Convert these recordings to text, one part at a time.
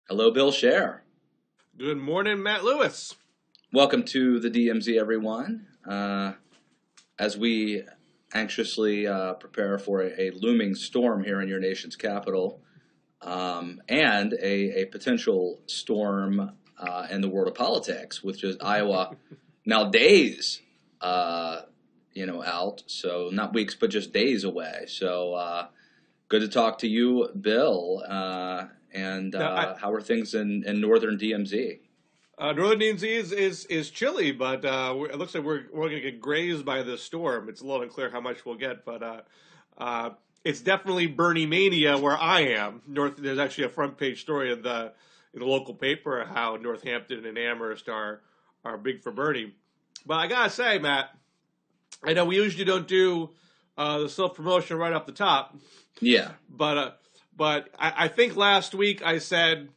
Hello, Bill Scher. Good morning, Matt Lewis. Welcome to the DMZ, everyone. As we anxiously prepare for a looming storm here in your nation's capital, and a potential storm in the world of politics, with just Iowa now days, out. So not weeks, but just days away. So good to talk to you, Bill. And Now, how are things in northern DMZ? Northern DMZ is chilly, but it looks like we're going to get grazed by this storm. It's a little unclear how much we'll get, but it's definitely Bernie mania where I am. There's actually a front page story in the local paper how Northampton and Amherst are big for Bernie. But I gotta say, Matt, I know we usually don't do the self promotion right off the top, Yeah. but I think last week I said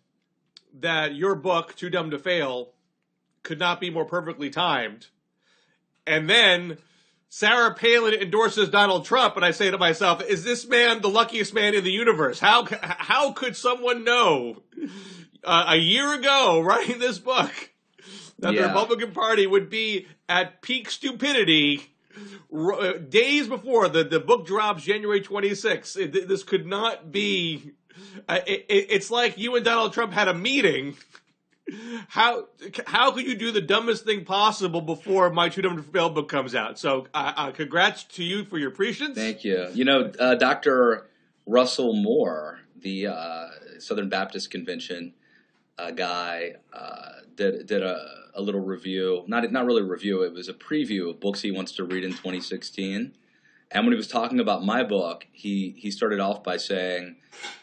that your book, Too Dumb to Fail, could not be more perfectly timed. And then Sarah Palin endorses Donald Trump, and I say to myself, is this man the luckiest man in the universe? How could someone know a year ago, writing this book, that the Yeah. Republican Party would be at peak stupidity days before the book drops January 26th? This could not be. It's like you and Donald Trump had a meeting. How could you do the dumbest thing possible before my Too Dumb to Fail book comes out? So congrats to you for your prescience. Thank you. Dr. Russell Moore, the Southern Baptist Convention guy, did a little review. Not really a review. It was a preview of books he wants to read in 2016. And when he was talking about my book, he started off by saying,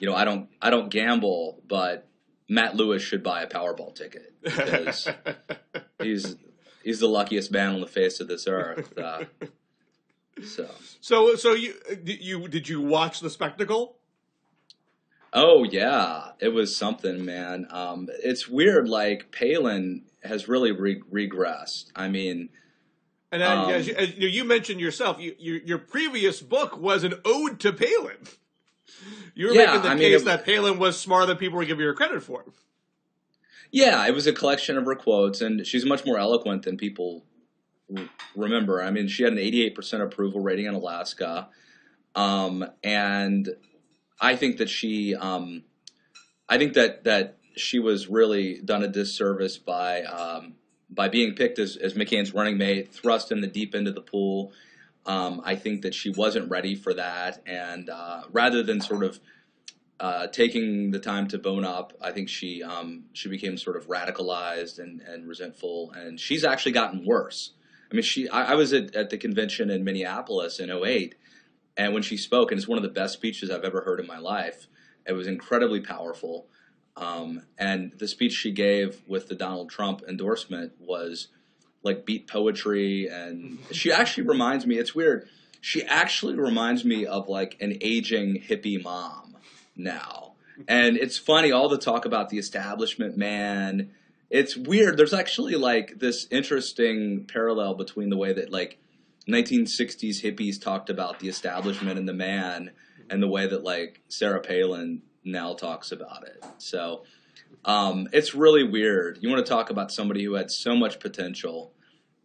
I don't gamble, but Matt Lewis should buy a Powerball ticket because he's the luckiest man on the face of this earth. So did you watch the spectacle? Oh yeah, it was something, man. It's weird. Like Palin has really regressed. I mean, And as you mentioned yourself, your previous book was an ode to Palin. You were yeah, making the case that Palin was smarter than people were giving her credit for. Yeah, it was a collection of her quotes, and she's much more eloquent than people remember. I mean, she had an 88% approval rating in Alaska, and I think that that she was really done a disservice by being picked as McCain's running mate, thrust in the deep end of the pool. I think that she wasn't ready for that, and rather than sort of taking the time to bone up, I think she became sort of radicalized and resentful, and she's actually gotten worse. I mean, I was at the convention in Minneapolis in '08, and when she spoke, and it's one of the best speeches I've ever heard in my life. It was incredibly powerful. And the speech she gave with the Donald Trump endorsement was like beat poetry. And she actually reminds me, it's weird, she actually reminds me of like an aging hippie mom now. And it's funny, all the talk about the establishment man. It's weird. There's actually like this interesting parallel between the way that like 1960s hippies talked about the establishment and the man, and the way that like Sarah Palin now talks about it. So it's really weird. You want to talk about somebody who had so much potential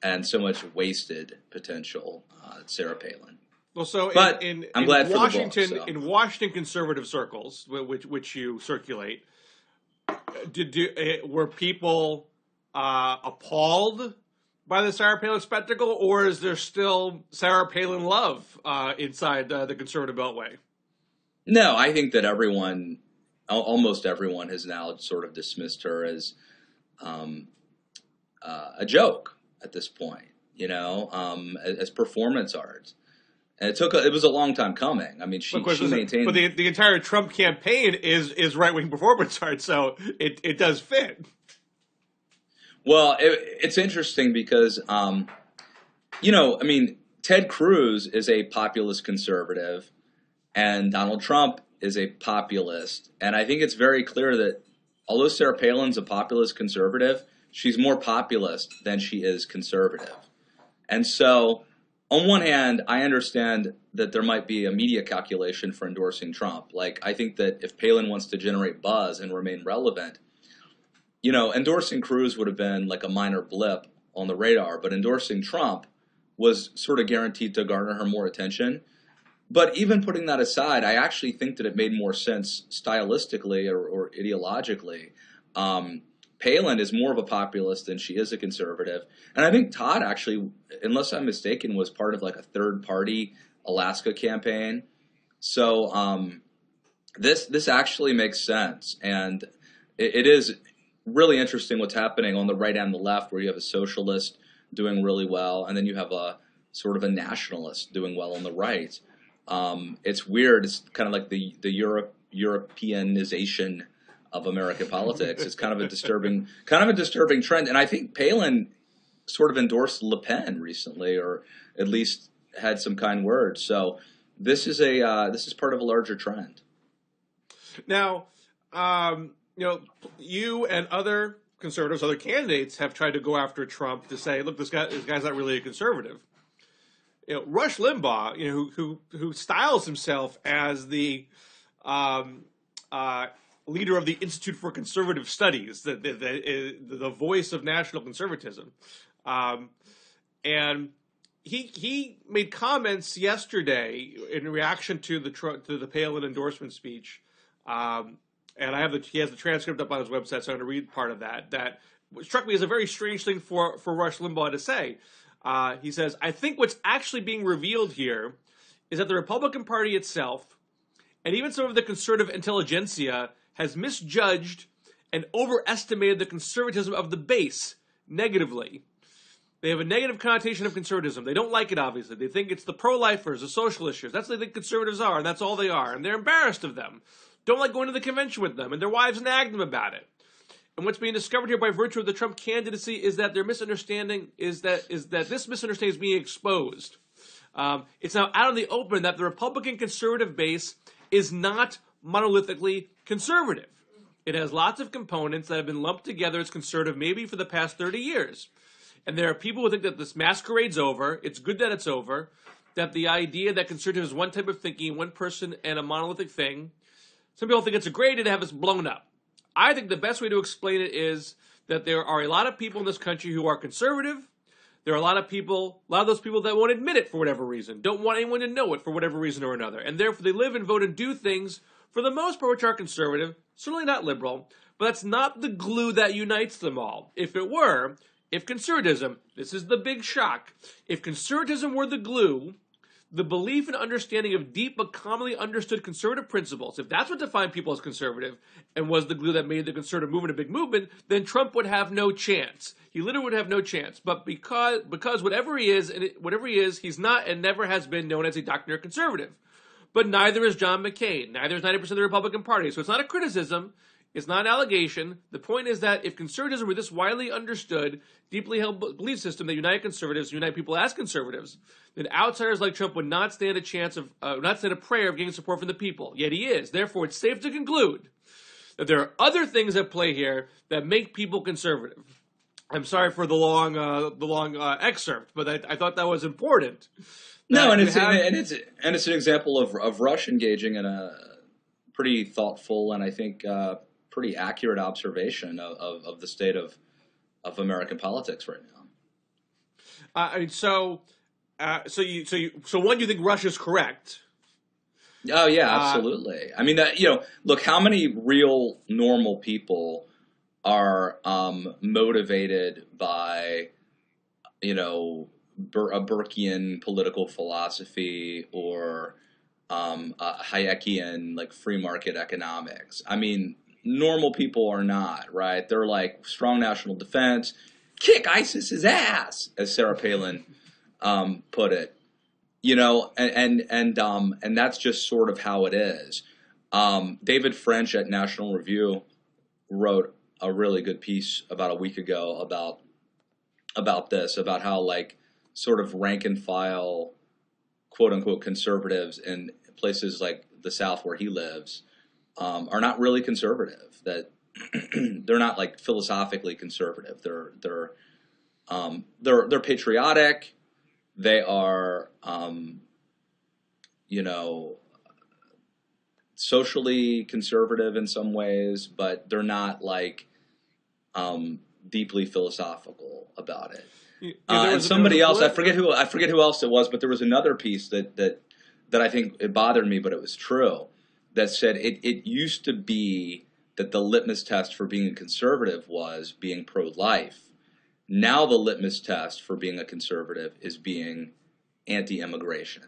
and so much wasted potential, Sarah Palin. Well, so But I'm glad for the book, Washington, so. in Washington conservative circles, which you circulate, were people appalled by the Sarah Palin spectacle, or is there still Sarah Palin love inside the conservative beltway? No, I think that almost everyone has now sort of dismissed her as a joke at this point, as performance art. And it was a long time coming. I mean, she maintained. But the entire Trump campaign is right wing performance art, so it does fit. Well, it's interesting because, Ted Cruz is a populist conservative, and Donald Trump is a populist. And I think it's very clear that although Sarah Palin's a populist conservative, she's more populist than she is conservative. And so on one hand, I understand that there might be a media calculation for endorsing Trump. Like, I think that if Palin wants to generate buzz and remain relevant, endorsing Cruz would have been like a minor blip on the radar, but endorsing Trump was sort of guaranteed to garner her more attention. But even putting that aside, I actually think that it made more sense stylistically or ideologically. Palin is more of a populist than she is a conservative. And I think Todd actually, unless I'm mistaken, was part of like a third party Alaska campaign. So this actually makes sense. And it is really interesting what's happening on the right and the left, where you have a socialist doing really well, and then you have a sort of a nationalist doing well on the right. It's weird. It's kind of like the Europeanization of American politics. It's kind of a disturbing trend. And I think Palin sort of endorsed Le Pen recently, or at least had some kind words. So this is part of a larger trend. Now, you and other conservatives, other candidates, have tried to go after Trump to say, look, this guy's not really a conservative. Rush Limbaugh, who styles himself as the leader of the Institute for Conservative Studies, the voice of national conservatism, and he made comments yesterday in reaction to the Palin endorsement speech, and he has the transcript up on his website, so I'm going to read part of that. That struck me as a very strange thing for Rush Limbaugh to say. He says, I think what's actually being revealed here is that the Republican Party itself, and even some of the conservative intelligentsia, has misjudged and overestimated the conservatism of the base negatively. They have a negative connotation of conservatism. They don't like it, obviously. They think it's the pro-lifers, the social issues. That's what they think conservatives are, and that's all they are. And they're embarrassed of them. Don't like going to the convention with them, and their wives nag them about it. And what's being discovered here by virtue of the Trump candidacy is that their misunderstanding is that this misunderstanding is being exposed. It's now out in the open that the Republican conservative base is not monolithically conservative. It has lots of components that have been lumped together as conservative maybe for the past 30 years. And there are people who think that this masquerade's over. It's good that it's over. That the idea that conservative is one type of thinking, one person, and a monolithic thing. Some people think it's a great idea to have us blown up. I think the best way to explain it is that there are a lot of people in this country who are conservative. There are a lot of those people that won't admit it for whatever reason, don't want anyone to know it for whatever reason or another. And therefore they live and vote and do things, for the most part, which are conservative, certainly not liberal, but that's not the glue that unites them all. If conservatism, this is the big shock, if conservatism were the glue, the belief and understanding of deep but commonly understood conservative principles, if that's what defined people as conservative and was the glue that made the conservative movement a big movement, then Trump would have no chance. He literally would have no chance. But because whatever he is, he's not and never has been known as a doctrinaire conservative. But neither is John McCain. Neither is 90% of the Republican Party. So it's not a criticism. It's not an allegation. The point is that if conservatism were this widely understood, deeply held belief system that united conservatives, unite people as conservatives, then outsiders like Trump would not stand a prayer of getting support from the people. Yet he is. Therefore, it's safe to conclude that there are other things at play here that make people conservative. I'm sorry for the long excerpt, but I thought that was important. No, and it's an example of Rush engaging in a pretty thoughtful and I think pretty accurate observation of the state of American politics right now. So one, you think Rush is correct? Oh yeah, absolutely. I mean, look, how many real normal people are motivated by, a Burkean political philosophy or a Hayekian like free market economics? I mean, normal people are not, right? They're like strong national defense, kick ISIS's ass, as Sarah Palin put it. And that's just sort of how it is. David French at National Review wrote a really good piece about a week ago about this, about how like sort of rank and file, quote unquote, conservatives in places like the South where he lives are not really conservative. That they're not like philosophically conservative. They're patriotic. they are, you know, socially conservative in some ways, but they're not like deeply philosophical about it. Yeah, And there was a somebody else, I forget who else it was, but there was another piece that I think it bothered me, but it was true, that said it used to be that the litmus test for being a conservative was being pro-life. Now the litmus test for being a conservative is being anti-immigration.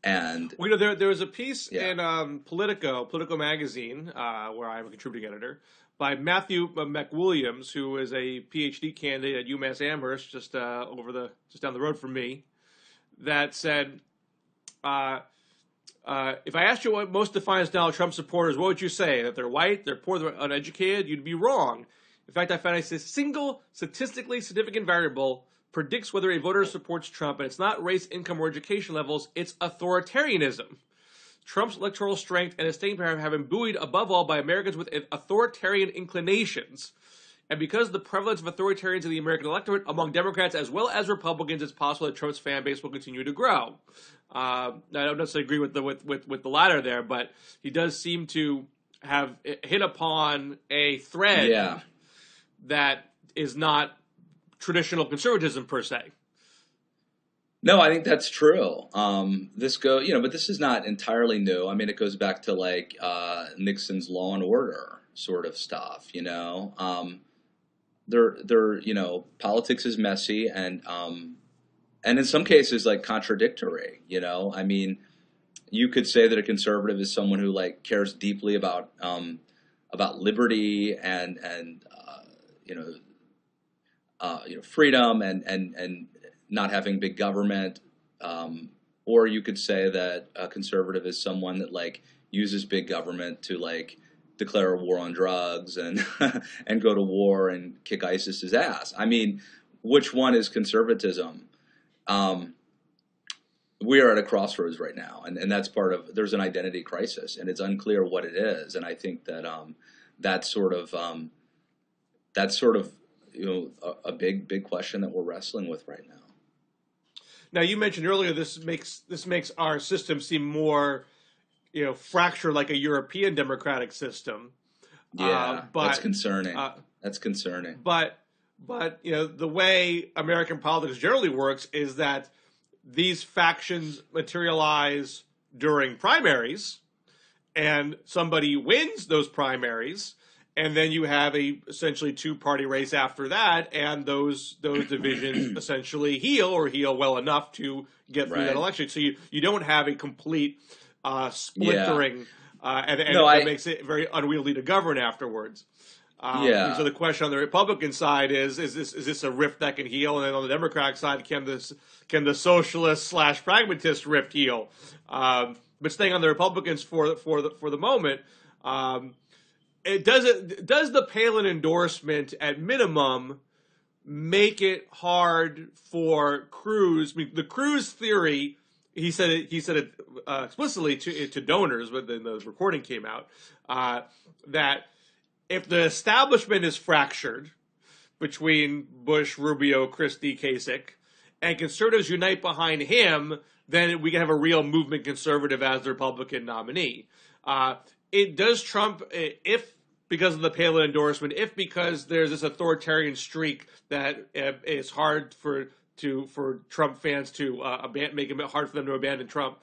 And Well, there was a piece yeah, in Politico magazine, where I'm a contributing editor, by Matthew McWilliams, who is a PhD candidate at UMass Amherst, just down the road from me, that said, if I asked you what most defines Donald Trump supporters, what would you say? That they're white, they're poor, they're uneducated? You'd be wrong. In fact, I found a single statistically significant variable predicts whether a voter supports Trump, and it's not race, income, or education levels, it's authoritarianism. Trump's electoral strength and his staying power have been buoyed above all by Americans with authoritarian inclinations. And because of the prevalence of authoritarians in the American electorate among Democrats as well as Republicans, it's possible that Trump's fan base will continue to grow. I don't necessarily agree with the latter there, but he does seem to have hit upon a thread yeah. that is not traditional conservatism per se. No, I think that's true. But this is not entirely new. I mean, it goes back to like Nixon's Law and Order sort of stuff. Politics is messy and in some cases like contradictory. I mean, you could say that a conservative is someone who like cares deeply about liberty and freedom and not having big government, or you could say that a conservative is someone that like uses big government to like declare a war on drugs and and go to war and kick ISIS's ass. I mean, which one is conservatism? We are at a crossroads right now, and that's part of, there's an identity crisis, and it's unclear what it is. And I think that that's sort of a big question that we're wrestling with right now. Now, you mentioned earlier this makes our system seem more, fractured like a European democratic system. Yeah, But that's concerning. That's concerning. But the way American politics generally works is that these factions materialize during primaries, and somebody wins those primaries, and then you have essentially two-party race after that, and those divisions essentially heal well enough to get through that election. So you don't have a complete splintering, and it makes it very unwieldy to govern afterwards. So the question on the Republican side is this a rift that can heal? And then on the Democratic side, can the socialist / pragmatist rift heal? But staying on the Republicans for the moment, does the Palin endorsement at minimum make it hard for Cruz? I mean, the Cruz theory, he said it explicitly to donors when the recording came out, that if the establishment is fractured between Bush, Rubio, Christie, Kasich, and conservatives unite behind him, then we can have a real movement conservative as the Republican nominee. It does Trump, if because of the Palin endorsement, if because there's this authoritarian streak that is hard for Trump fans to make it hard for them to abandon Trump,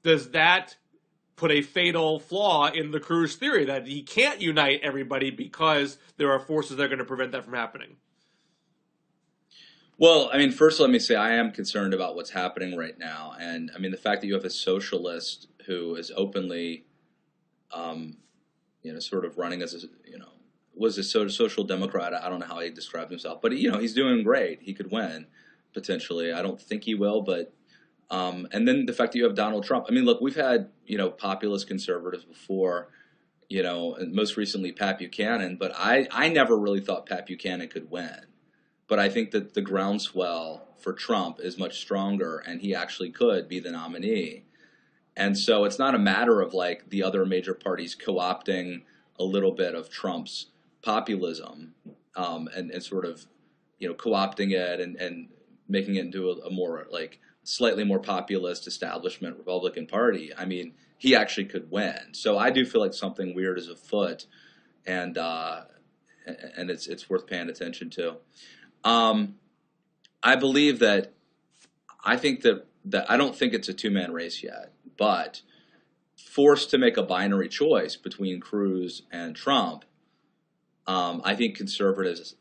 does that put a fatal flaw in the Cruz theory that he can't unite everybody because there are forces that are going to prevent that from happening? Well, I mean, first let me say I am concerned about what's happening right now. And I mean, the fact that you have a socialist who is openly, sort of running as was a social democrat. I don't know how he described himself, but he's doing great. He could win potentially. I don't think he will, but and then the fact that you have Donald Trump. I mean, look, we've had populist conservatives before, and most recently Pat Buchanan, but I never really thought Pat Buchanan could win. But I think that the groundswell for Trump is much stronger, and he actually could be the nominee. And so it's not a matter of like the other major parties co-opting a little bit of Trump's populism and sort of co-opting it and making it into a more like slightly more populist establishment Republican Party, I mean, he actually could win. So I do feel like something weird is afoot, and it's worth paying attention to. I believe that I think that I don't think it's a two-man race yet, but forced to make a binary choice between Cruz and Trump, I think conservatives,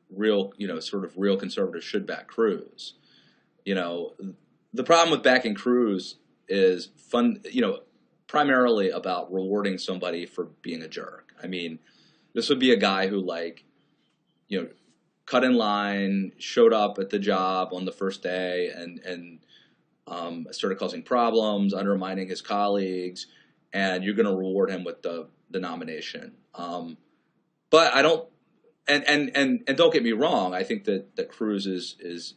real conservatives should back Cruz. The problem with backing Cruz is primarily about rewarding somebody for being a jerk. I mean, this would be a guy who cut in line, showed up at the job on the first day, and started causing problems, undermining his colleagues, and you're going to reward him with the nomination. But I don't, and don't get me wrong, I think that Cruz is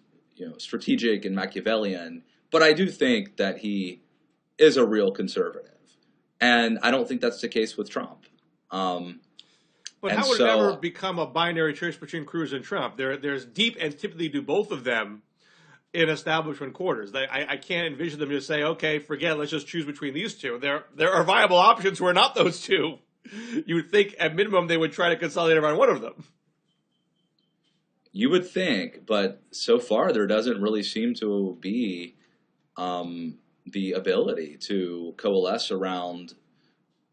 strategic and Machiavellian, but I do think that he is a real conservative, and I don't think that's the case with Trump. But how would it ever become a binary choice between Cruz and Trump? There's deep antipathy to both of them in establishment quarters. I can't envision them just say, okay, forget it, let's just choose between these two. There are viable options who are not those two. You would think at minimum they would try to consolidate around one of them. You would think, but so far there doesn't really seem to be the ability to coalesce around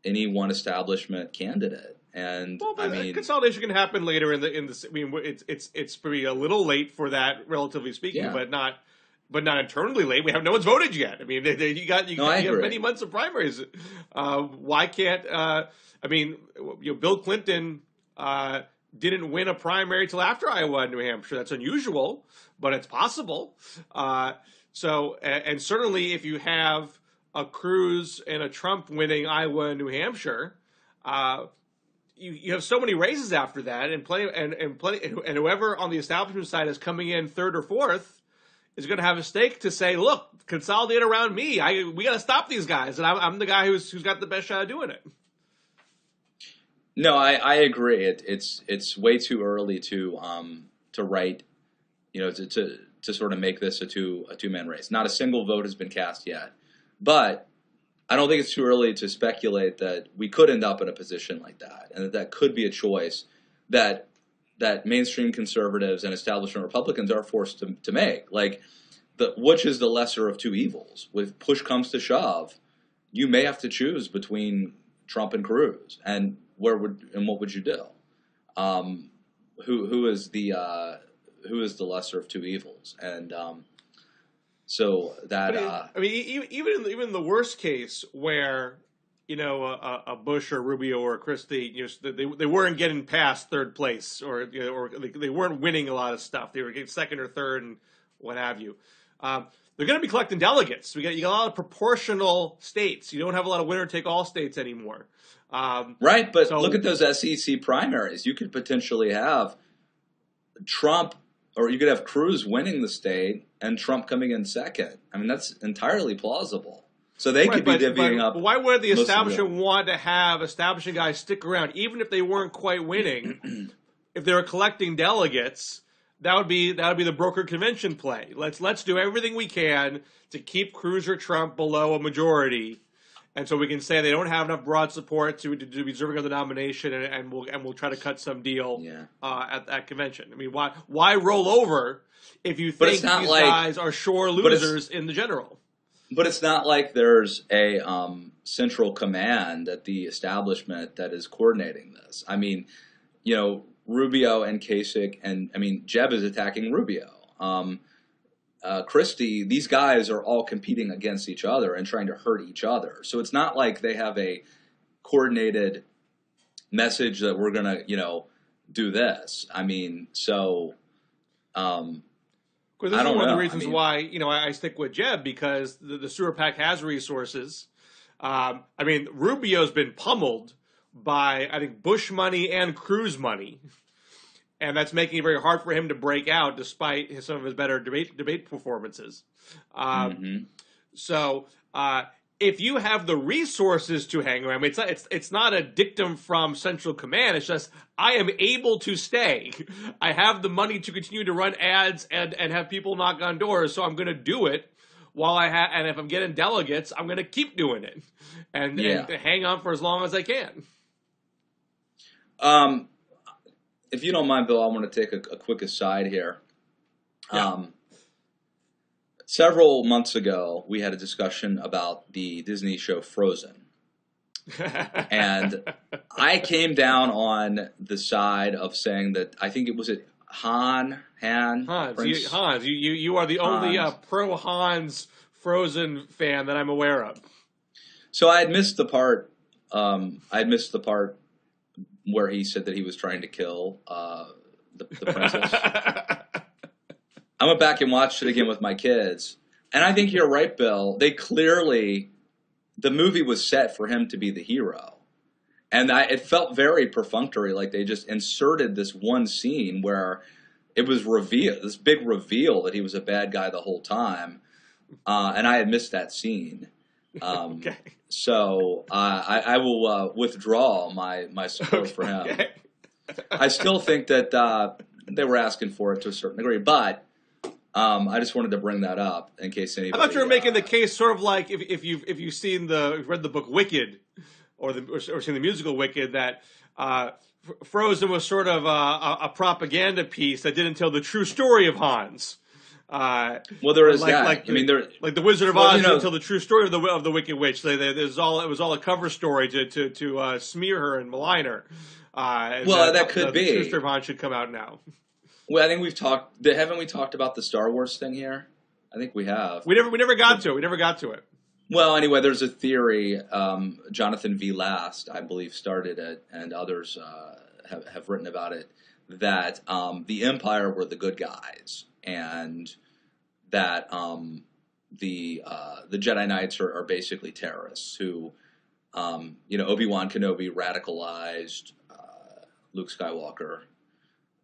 any one establishment candidate. And I mean, consolidation can happen later in the. I mean, it's probably a little late for that, relatively speaking, yeah. but not eternally late. No one's voted yet. I mean, you have many months of primaries. Why can't? I mean, Bill Clinton didn't win a primary till after Iowa and New Hampshire. That's unusual, but it's possible. So, and certainly if you have a Cruz and a Trump winning Iowa and New Hampshire. You have so many races after that, and whoever on the establishment side is coming in third or fourth is going to have a stake to say, look, consolidate around me. We got to stop these guys, and I'm the guy who's got the best shot of doing it. No, I agree. It's way too early to write, to sort of make this a two-man race. Not a single vote has been cast yet, but I don't think it's too early to speculate that we could end up in a position like that, and that could be a choice that mainstream conservatives and establishment Republicans are forced to make. Like, which is the lesser of two evils? If push comes to shove, you may have to choose between Trump and Cruz, and what would you do? Who is the lesser of two evils? And so that I mean, even in the worst case where a Bush or Rubio or Christie, they weren't getting past third place, or they weren't winning a lot of stuff. They were getting second or third and what have you. They're going to be collecting delegates. You got a lot of proportional states. You don't have a lot of winner take all states anymore. Right, but look at those SEC primaries. You could potentially have Trump. Or you could have Cruz winning the state and Trump coming in second. I mean, that's entirely plausible. So they could be divvying up. Why would the establishment want to have establishing guys stick around, even if they weren't quite winning? If they were collecting delegates, that would be the brokered convention play. Let's do everything we can to keep Cruz or Trump below a majority, and so we can say they don't have enough broad support to be deserving of the nomination, and we'll try to cut some deal at that convention. I mean, why roll over if you think these guys are sure losers in the general? But it's not like there's a central command at the establishment that is coordinating this. I mean, Rubio and Kasich, and I mean, Jeb is attacking Rubio. Christie, these guys are all competing against each other and trying to hurt each other. So it's not like they have a coordinated message that we're going to, do this. I mean, so this is one of the reasons why, I stick with Jeb, because the sewer PAC has resources. I mean, Rubio's been pummeled by, I think, Bush money and Cruz money. And that's making it very hard for him to break out, despite some of his better debate performances. So if you have the resources to hang around, it's not a dictum from central command. It's just I am able to stay. I have the money to continue to run ads and have people knock on doors, so I'm going to do it while and if I'm getting delegates, I'm going to keep doing it and hang on for as long as I can. If you don't mind, Bill, I want to take a quick aside here. Yeah. Several months ago, we had a discussion about the Disney show Frozen. And I came down on the side of saying that I think it was Hans. You are the only pro Hans Frozen fan that I'm aware of. So I had missed the part. Where he said that he was trying to kill the princess. I went back and watched it again with my kids, and I think you're right, Bill. The movie was set for him to be the hero, and it felt very perfunctory, like they just inserted this one scene where it was revealed, this big reveal that he was a bad guy the whole time, and I had missed that scene. Okay. So I will withdraw my support for him. Okay. I still think that they were asking for it to a certain degree, but I just wanted to bring that up in case anybody. I thought you were making the case, sort of like if you've read the book Wicked, or seen the musical Wicked, that Frozen was sort of a propaganda piece that didn't tell the true story of Hans. Well, there is that. Like the Wizard of Oz didn't tell the true story of the Wicked Witch. It was all a cover story to smear her and malign her. That could be. The true story of Hans should come out now. Well, I think haven't we talked about the Star Wars thing here? I think we have. We never got to it. Well, anyway, there's a theory. Jonathan V. Last, I believe, started it, and others have written about it. That the Empire were the good guys, and that the Jedi Knights are basically terrorists who, Obi-Wan Kenobi radicalized Luke Skywalker.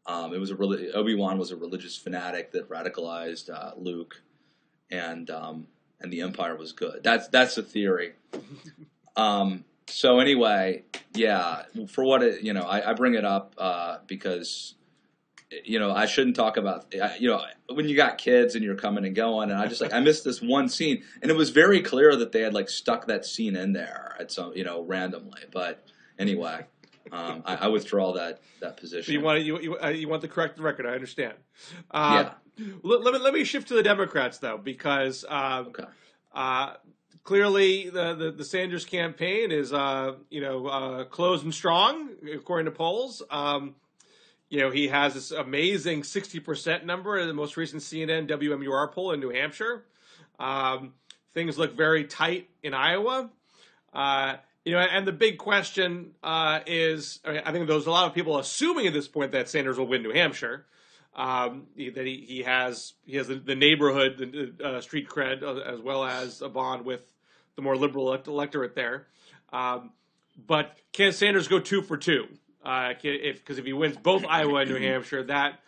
Obi-Wan was a religious fanatic that radicalized Luke, and the Empire was good. That's the theory. So anyway, yeah, for what I bring it up because I shouldn't talk about when you got kids and you're coming and going, and I missed this one scene, and it was very clear that they had stuck that scene in there at some randomly. But anyway, I withdraw that position. So you want to correct the record? I understand. Yeah. Let me shift to the Democrats though, because okay. Clearly the Sanders campaign is closed and strong according to polls. He has this amazing 60% number in the most recent CNN WMUR poll in New Hampshire. Things look very tight in Iowa. And the big question is, I think there's a lot of people assuming at this point that Sanders will win New Hampshire. That he has the neighborhood, the street cred, as well as a bond with the more liberal electorate there. But can Sanders go 2 for 2? Because if he wins both Iowa and New Hampshire, that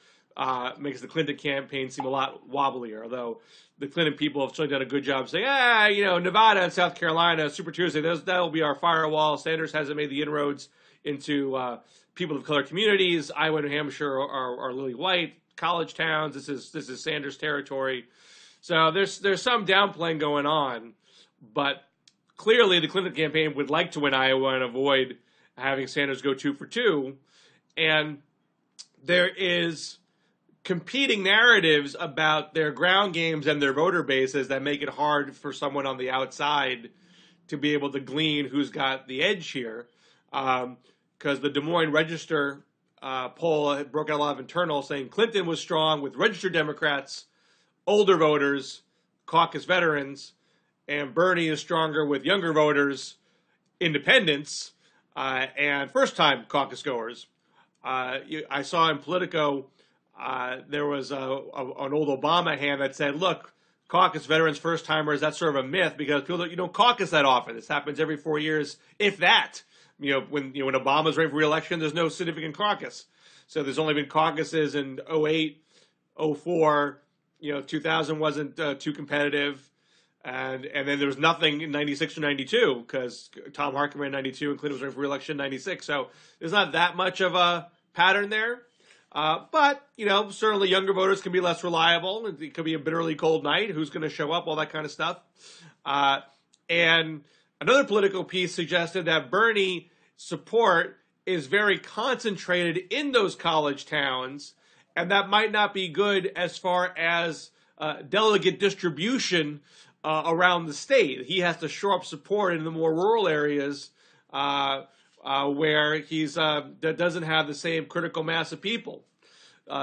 makes the Clinton campaign seem a lot wobblier. Although the Clinton people have certainly done a good job saying, Nevada and South Carolina, Super Tuesday, that'll be our firewall. Sanders hasn't made the inroads into people of color communities. Iowa and New Hampshire are lily white college towns. This is Sanders territory. So there's some downplaying going on, but clearly the Clinton campaign would like to win Iowa and avoid having Sanders go 2 for 2. And there is competing narratives about their ground games and their voter bases that make it hard for someone on the outside to be able to glean who's got the edge here. Because the Des Moines Register poll broke out a lot of internal saying Clinton was strong with registered Democrats, older voters, caucus veterans, and Bernie is stronger with younger voters, independents, and first-time caucus goers. I saw in Politico there was an old Obama hand that said, look, caucus veterans, first-timers, that's sort of a myth because people don't caucus that often. This happens every 4 years, if that. When Obama's running for re-election, there's no significant caucus. So there's only been caucuses in 2008, 2004. 2000 wasn't too competitive. And then there was nothing in 96 or 92 because Tom Harkin ran 92 and Clinton was running for re-election in 96. So there's not that much of a pattern there. But, certainly younger voters can be less reliable. It could be a bitterly cold night. Who's going to show up? All that kind of stuff. And another Politico piece suggested that Bernie support is very concentrated in those college towns, and that might not be good as far as delegate distribution around the state. He has to shore up support in the more rural areas where that doesn't have the same critical mass of people.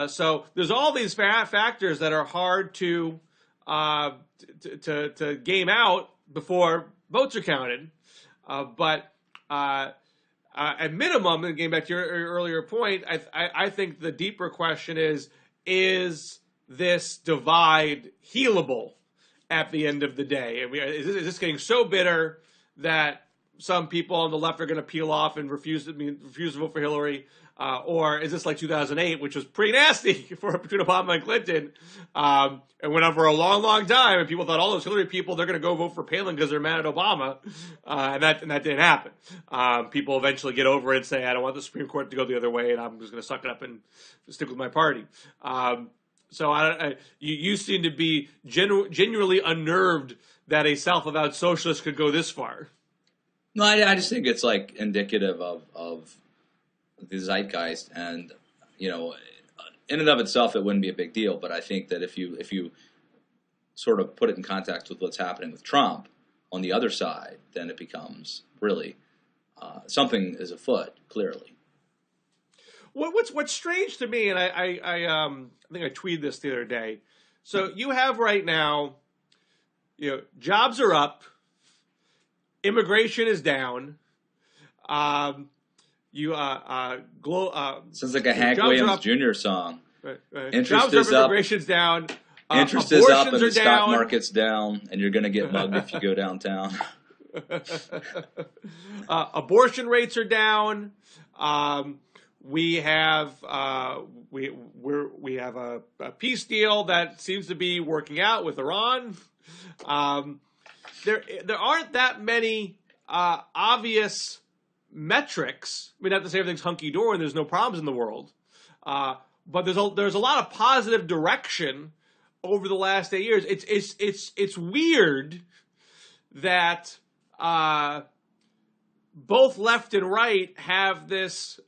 So there's all these factors that are hard to game out before votes are counted. But at minimum, and getting back to your earlier point, I think the deeper question is this divide healable at the end of the day? Is this getting so bitter that some people on the left are going to peel off and refuse to vote for Hillary? Or is this like 2008, which was pretty nasty between Obama and Clinton, and went on for a long, long time, and people thought all those Hillary people, they're going to go vote for Palin because they're mad at Obama, and that didn't happen. People eventually get over it and say, I don't want the Supreme Court to go the other way, and I'm just going to suck it up and stick with my party. So you seem to be genuinely unnerved that a self-avowed socialist could go this far. No, I just think it's like indicative of the zeitgeist, and in and of itself it wouldn't be a big deal, but I think that if you sort of put it in context with what's happening with Trump on the other side, then it becomes really something is afoot, clearly. What's strange to me, and I think I tweeted this the other day. So you have right now, jobs are up, immigration is down. Sounds like a Hank Williams Jr. song. Interest is up, immigration's down. Interest is up, and the stock market's down, and you're going to get mugged if you go downtown. Abortion rates are down. We have a peace deal that seems to be working out with Iran. There aren't that many obvious metrics. I mean, not to say everything's hunky dory and there's no problems in the world, but there's a lot of positive direction over the last 8 years. It's weird that both left and right have this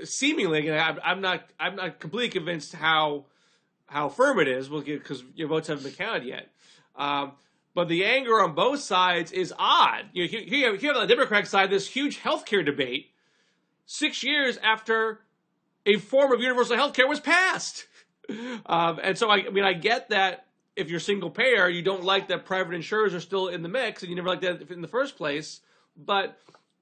seemingly. I'm not completely convinced how firm it is, because your votes haven't been counted yet. But the anger on both sides is odd. You have on the Democratic side this huge healthcare debate 6 years after a form of universal healthcare was passed. And so, I get that if you're single payer, you don't like that private insurers are still in the mix, and you never liked that in the first place. But,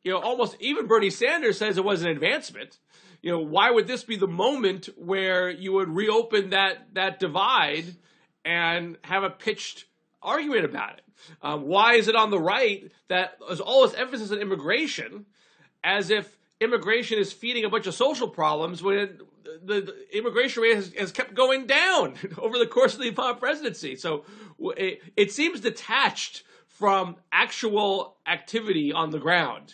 almost even Bernie Sanders says it was an advancement. Why would this be the moment where you would reopen that divide and have a pitched argument about it? Why is it on the right that there's all this emphasis on immigration, as if immigration is feeding a bunch of social problems, when the immigration rate has kept going down over the course of the Obama presidency? So it seems detached from actual activity on the ground.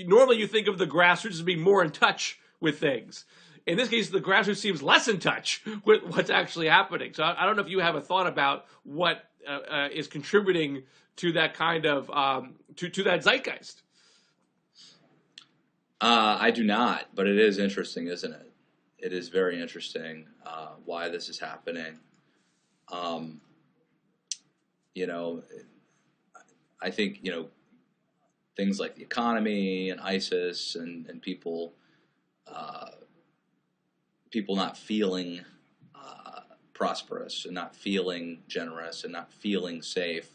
Normally you think of the grassroots as being more in touch with things. In this case, the grassroots seems less in touch with what's actually happening. So I don't know if you have a thought about what is contributing to that kind of to that zeitgeist. I do not, but it is interesting, isn't it? It is very interesting why this is happening. I think things like the economy and ISIS and people not feeling prosperous and not feeling generous and not feeling safe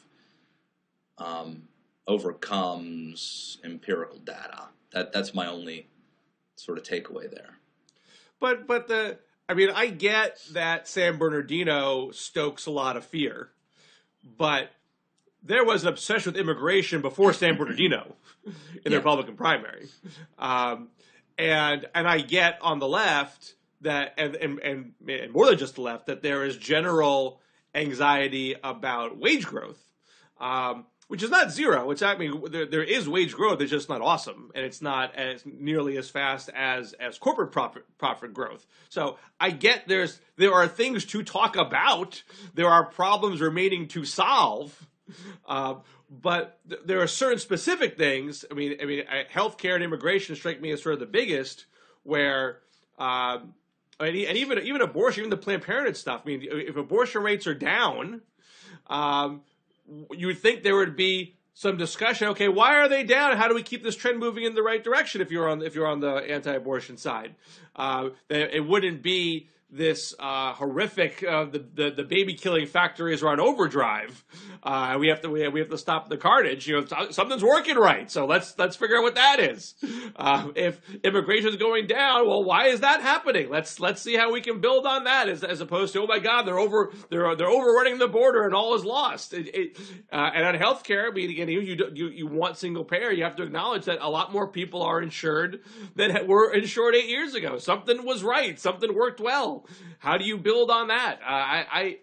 overcomes empirical data. That's my only sort of takeaway there. But I get that San Bernardino stokes a lot of fear, but there was an obsession with immigration before San Bernardino in the Republican primary. And I get on the left that, and more than just the left, that there is general anxiety about wage growth, which is not zero. It's, I mean, there is wage growth. It's just not awesome, and it's not as nearly as fast as corporate profit growth. So I get there are things to talk about. There are problems remaining to solve. But there are certain specific things. I mean, healthcare and immigration strike me as sort of the biggest. Where, and even abortion, even the Planned Parenthood stuff. I mean, if abortion rates are down, you would think there would be some discussion. Okay, why are they down? How do we keep this trend moving in the right direction? If you're on the anti-abortion side, it wouldn't be this horrific the baby killing factories are on overdrive. We have to stop the carnage. You know, something's working right. So let's figure out what that is. If immigration is going down, well, why is that happening? Let's see how we can build on that as opposed to, oh my God, they're overrunning the border and all is lost. And on healthcare, I mean, again, you want single payer, you have to acknowledge that a lot more people are insured than were insured 8 years ago. Something was right. Something worked well. How do you build on that? I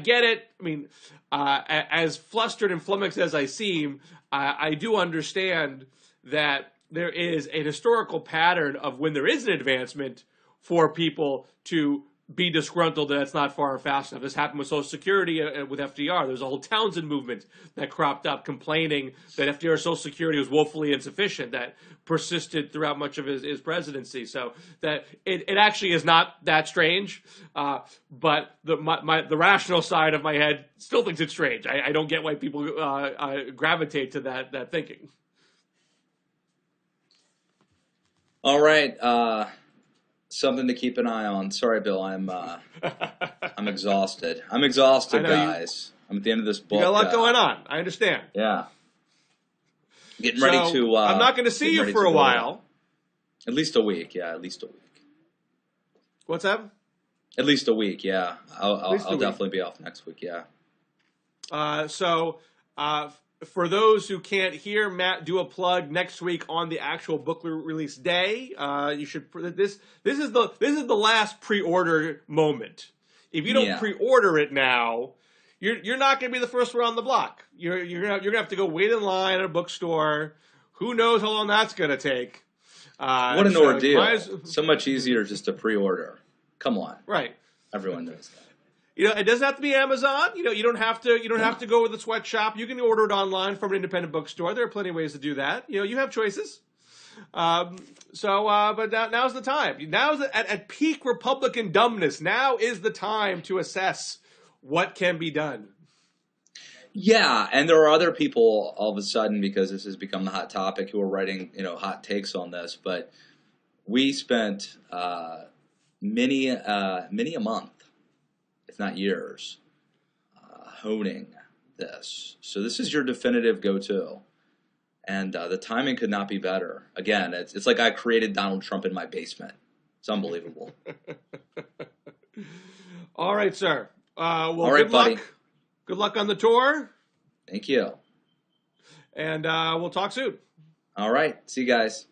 get it. I mean, as flustered and flummoxed as I seem, I do understand that there is a historical pattern of when there is an advancement for people to be disgruntled that it's not far and fast enough. This happened with Social Security with FDR. There's a whole Townsend movement that cropped up complaining that FDR's Social Security was woefully insufficient, that persisted throughout much of his presidency. So that it actually is not that strange, but the rational side of my head still thinks it's strange. I don't get why people gravitate to that thinking. All right. Something to keep an eye on. Sorry, Bill. I'm exhausted. I'm exhausted, guys. I'm at the end of this book. You got a lot going on. I understand. Yeah. Getting ready to. I'm not going to see you for a while. At least a week. Yeah, at least a week. What's that? At least a week. Yeah, I'll definitely be off next week. Yeah. For those who can't hear Matt do a plug next week on the actual book release day, you should. This is the last pre-order moment. If you don't pre-order it now, you're not going to be the first one on the block. You're gonna have to go wait in line at a bookstore. Who knows how long that's going to take? What an ordeal! So much easier just to pre-order. Come on, right? Everyone knows that. You know, it doesn't have to be Amazon. You know, you don't have to go with a sweatshop. You can order it online from an independent bookstore. There are plenty of ways to do that. You know, you have choices. But now's the time. Now's at peak Republican dumbness. Now is the time to assess what can be done. Yeah, and there are other people all of a sudden, because this has become the hot topic, who are writing, hot takes on this. But we spent many a month, if not years, honing this. So this is your definitive go-to. And the timing could not be better. Again, it's like I created Donald Trump in my basement. It's unbelievable. All right, sir. Well, all right, good buddy. luck. Good luck on the tour. Thank you. And we'll talk soon. All right. See you guys.